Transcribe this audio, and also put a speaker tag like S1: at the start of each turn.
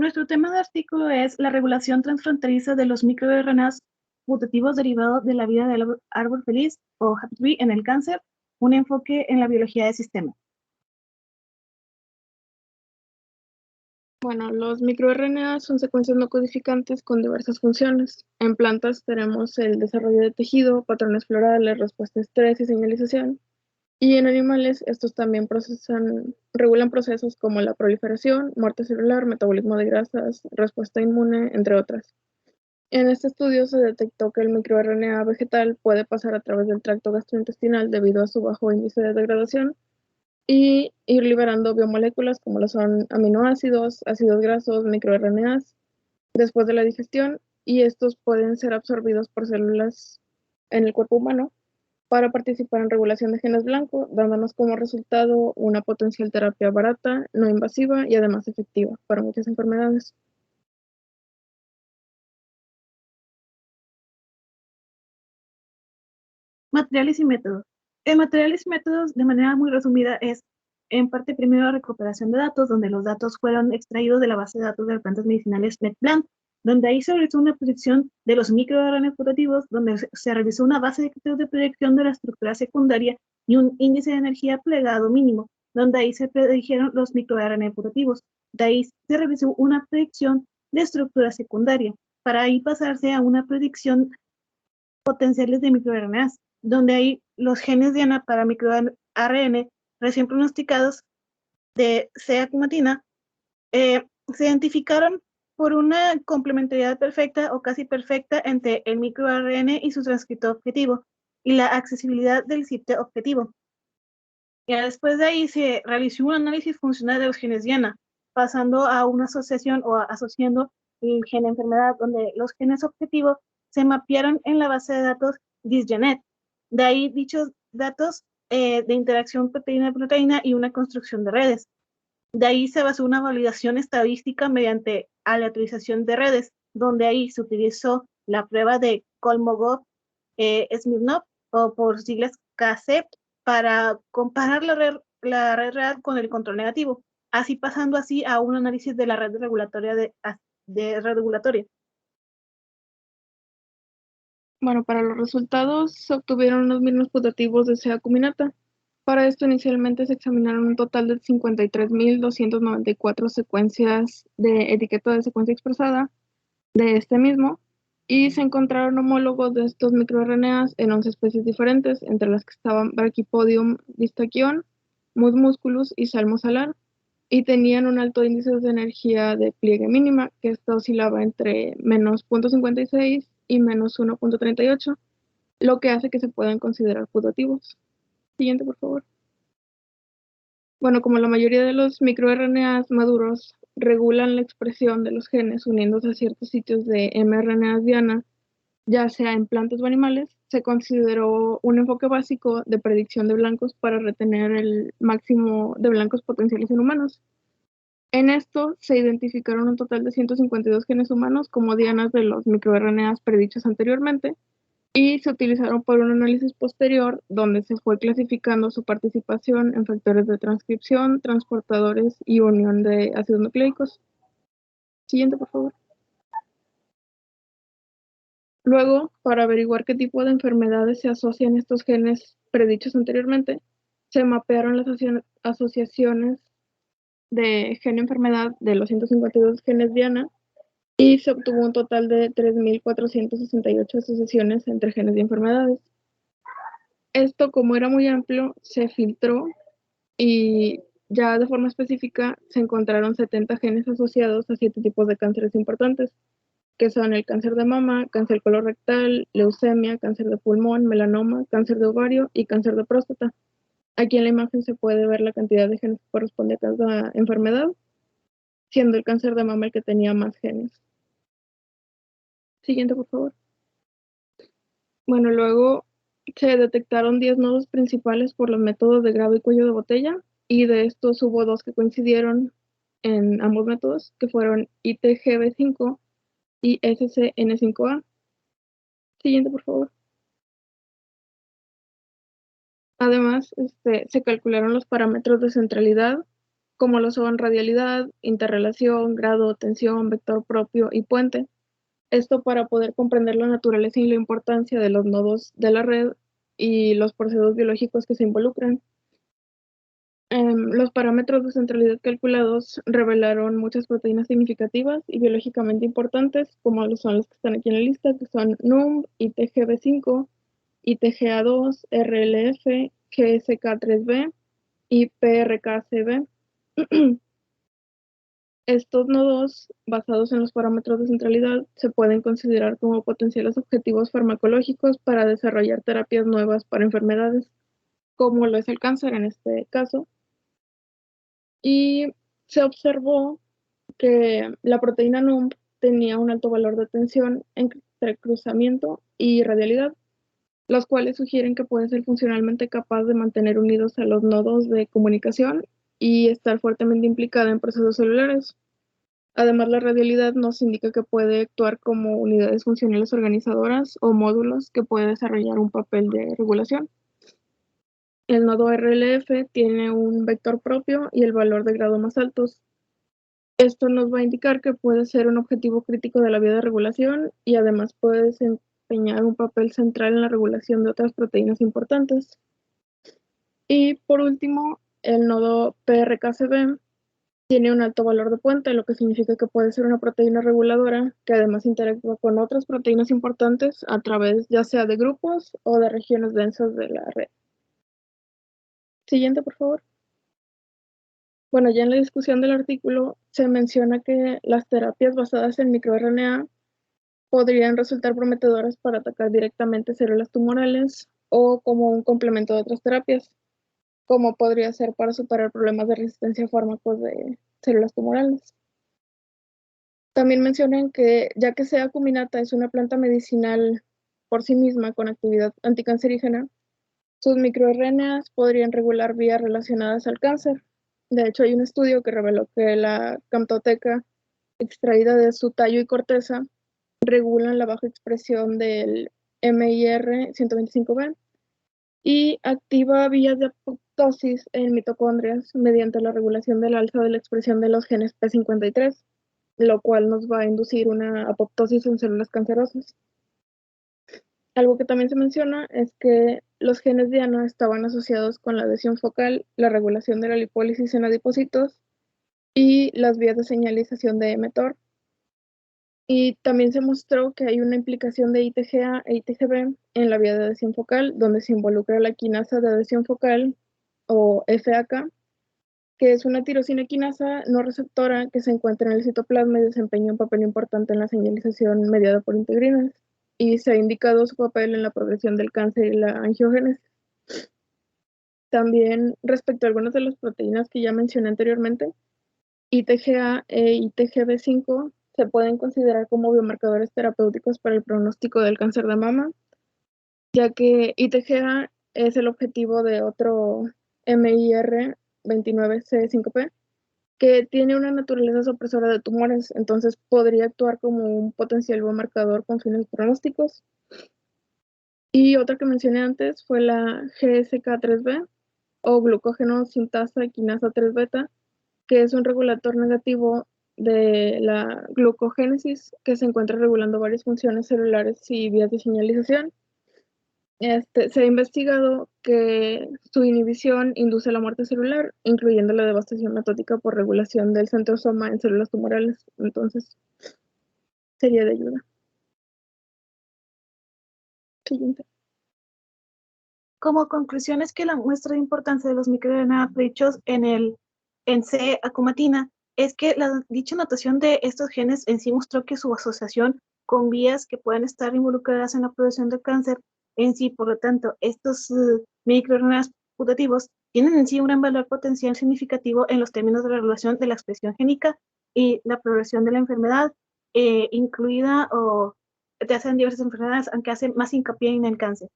S1: Nuestro tema de artículo es la regulación transfronteriza de los microRNAs mutativos derivados de la vida del árbol feliz o Happy Tree en el cáncer, un enfoque en la biología de sistema.
S2: Bueno, los microRNA son secuencias no codificantes con diversas funciones. En plantas tenemos el desarrollo de tejido, patrones florales, respuesta a estrés y señalización. Y en animales, estos también regulan procesos como la proliferación, muerte celular, metabolismo de grasas, respuesta inmune, entre otras. En este estudio se detectó que el microRNA vegetal puede pasar a través del tracto gastrointestinal debido a su bajo índice de degradación y ir liberando biomoléculas como lo son aminoácidos, ácidos grasos, microRNAs después de la digestión, y estos pueden ser absorbidos por células en el cuerpo humano para participar en regulación de genes blancos, dándonos como resultado una potencial terapia barata, no invasiva y además efectiva para muchas enfermedades.
S1: Materiales y métodos. En materiales y métodos, de manera muy resumida, es en parte primero la recuperación de datos, donde los datos fueron extraídos de la base de datos de las plantas medicinales MedPlant, donde ahí se realizó una predicción de los microRNA putativos, donde se realizó una base de criterios de predicción de la estructura secundaria y un índice de energía plegado mínimo, donde ahí se predijeron los microRNA putativos. De ahí se realizó una predicción de estructura secundaria, para ahí pasarse a una predicción potenciales de microRNAs, donde hay los genes diana para microARN recién pronosticados de C-acumatina, se identificaron por una complementariedad perfecta o casi perfecta entre el microARN y su transcriptor objetivo y la accesibilidad del sitio objetivo. Ya después de ahí se realizó un análisis funcional de los genes diana, pasando a una asociación o asociando el gen enfermedad, donde los genes objetivos se mapearon en la base de datos DisGenet. De ahí dichos datos de interacción proteína-proteína y una construcción de redes. De ahí se basó una validación estadística mediante aleatorización de redes, donde ahí se utilizó la prueba de Kolmogorov-Smirnov, o por siglas KC, para comparar la red real con el control negativo, así pasando así a un análisis de la red regulatoria de red regulatoria.
S2: Bueno, para los resultados se obtuvieron los mismos putativos de C-acuminata. Para esto inicialmente se examinaron un total de 53.294 secuencias de etiqueta de secuencia expresada de este mismo, y se encontraron homólogos de estos microRNAs en 11 especies diferentes, entre las que estaban Brachypodium distachion, Mus musculus y Salmo salar, y tenían un alto índice de energía de pliegue mínima, que esta oscilaba entre menos 0.56 y menos 1.38, lo que hace que se puedan considerar putativos. Siguiente, por favor. Bueno, como la mayoría de los microRNAs maduros regulan la expresión de los genes uniéndose a ciertos sitios de mRNAs diana, ya sea en plantas o animales, se consideró un enfoque básico de predicción de blancos para retener el máximo de blancos potenciales en humanos. En esto se identificaron un total de 152 genes humanos como dianas de los microRNAs predichos anteriormente, y se utilizaron por un análisis posterior donde se fue clasificando su participación en factores de transcripción, transportadores y unión de ácidos nucleicos. Siguiente, por favor. Luego, para averiguar qué tipo de enfermedades se asocian estos genes predichos anteriormente, se mapearon las asociaciones de gen-enfermedad de los 152 genes diana, y se obtuvo un total de 3.468 asociaciones entre genes y enfermedades. Esto, como era muy amplio, se filtró y ya de forma específica se encontraron 70 genes asociados a 7 tipos de cánceres importantes, que son el cáncer de mama, cáncer colorectal, leucemia, cáncer de pulmón, melanoma, cáncer de ovario y cáncer de próstata. Aquí en la imagen se puede ver la cantidad de genes que corresponde a cada enfermedad, siendo el cáncer de mama el que tenía más genes. Siguiente, por favor. Bueno, luego se detectaron 10 nodos principales por los métodos de grado y cuello de botella, y de estos hubo 2 que coincidieron en ambos métodos, que fueron ITGB5 y SCN5A. Siguiente, por favor. Además, se calcularon los parámetros de centralidad, como lo son radialidad, interrelación, grado, tensión, vector propio y puente. Esto para poder comprender la naturaleza y la importancia de los nodos de la red y los procesos biológicos que se involucran. Los parámetros de centralidad calculados revelaron muchas proteínas significativas y biológicamente importantes, como son las que están aquí en la lista, que son NUMB, ITGB5, ITGA2, RLF, GSK3b y PRKCB. Estos nodos, basados en los parámetros de centralidad, se pueden considerar como potenciales objetivos farmacológicos para desarrollar terapias nuevas para enfermedades, como lo es el cáncer en este caso. Y se observó que la proteína NUMB tenía un alto valor de tensión entre cruzamiento y radialidad, los cuales sugieren que puede ser funcionalmente capaz de mantener unidos a los nodos de comunicación y estar fuertemente implicada en procesos celulares. Además, la radialidad nos indica que puede actuar como unidades funcionales organizadoras o módulos que puede desarrollar un papel de regulación. El nodo RLF tiene un vector propio y el valor de grado más altos. Esto nos va a indicar que puede ser un objetivo crítico de la vía de regulación y además puede desempeñar un papel central en la regulación de otras proteínas importantes. Y por último, el nodo PRKCB tiene un alto valor de puente, lo que significa que puede ser una proteína reguladora que además interactúa con otras proteínas importantes a través ya sea de grupos o de regiones densas de la red. Siguiente, por favor. Bueno, ya en la discusión del artículo se menciona que las terapias basadas en microRNA podrían resultar prometedoras para atacar directamente células tumorales o como un complemento de otras terapias, como podría ser para superar problemas de resistencia a fármacos de células tumorales. También mencionan que ya que sea acuminata es una planta medicinal por sí misma con actividad anticancerígena, sus microRNAs podrían regular vías relacionadas al cáncer. De hecho, hay un estudio que reveló que la camtoteca extraída de su tallo y corteza regulan la baja expresión del MIR-125B y activa vías de apoptosis en mitocondrias mediante la regulación del alza de la expresión de los genes P53, lo cual nos va a inducir una apoptosis en células cancerosas. Algo que también se menciona es que los genes diana estaban asociados con la adhesión focal, la regulación de la lipólisis en adipocitos y las vías de señalización de mTOR. Y también se mostró que hay una implicación de ITGA e ITGB en la vía de adhesión focal, donde se involucra la quinasa de adhesión focal, o FAK, que es una tirosina quinasa no receptora que se encuentra en el citoplasma y desempeña un papel importante en la señalización mediada por integrinas. Y se ha indicado su papel en la progresión del cáncer y la angiogénesis. También respecto a algunas de las proteínas que ya mencioné anteriormente, ITGA e ITGB5 se pueden considerar como biomarcadores terapéuticos para el pronóstico del cáncer de mama, ya que ITGA es el objetivo de otro MIR29C5P, que tiene una naturaleza supresora de tumores, entonces podría actuar como un potencial biomarcador con fines pronósticos. Y otra que mencioné antes fue la GSK3b, o glucógeno sintasa quinasa 3 beta, que es un regulador negativo de la glucogénesis que se encuentra regulando varias funciones celulares y vías de señalización. Se ha investigado que su inhibición induce la muerte celular, incluyendo la devastación metótica por regulación del centrosoma en células tumorales. Entonces, sería de ayuda. Siguiente.
S1: Como conclusión es que la muestra de importancia de los microRNA dichos en C. acumatina es que la dicha notación de estos genes en sí mostró que su asociación con vías que pueden estar involucradas en la producción del cáncer en sí, por lo tanto, estos microRNA putativos tienen en sí un gran valor potencial significativo en los términos de la regulación de la expresión génica y la progresión de la enfermedad, incluida o te hacen diversas enfermedades, aunque hacen más hincapié en el cáncer.